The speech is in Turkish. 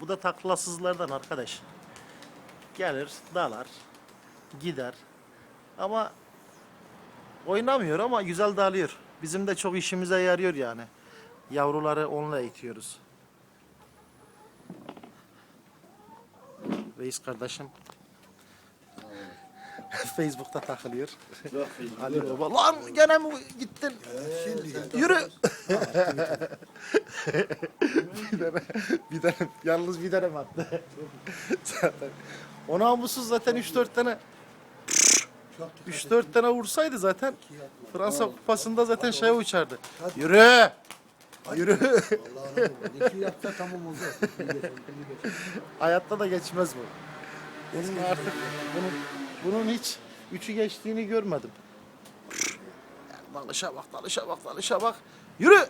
Bu da taklasızlardan arkadaş. Gelir, dalar, gider. Ama oynamıyor ama güzel dalıyor. Bizim de çok işimize yarıyor yani. Yavruları onunla eğitiyoruz. Reis kardeşim Facebook'ta takılıyor. Ali Baba. Lan gene mi gittin? Yürü. bir tane, yalnız bir tane mi attı? Zaten. O namussuz zaten 3-4 tane 3-4 tane vursaydı zaten Fransa kupasında zaten şeye uçardı. Yürü. Yürü. Allah'ım. İki yapsa tamam olacak. Hayatta da geçmez bu. Bunun artık bunun hiç üçü geçtiğini görmedim. Dalışa bak, dalışa bak, dalışa bak. Yürü!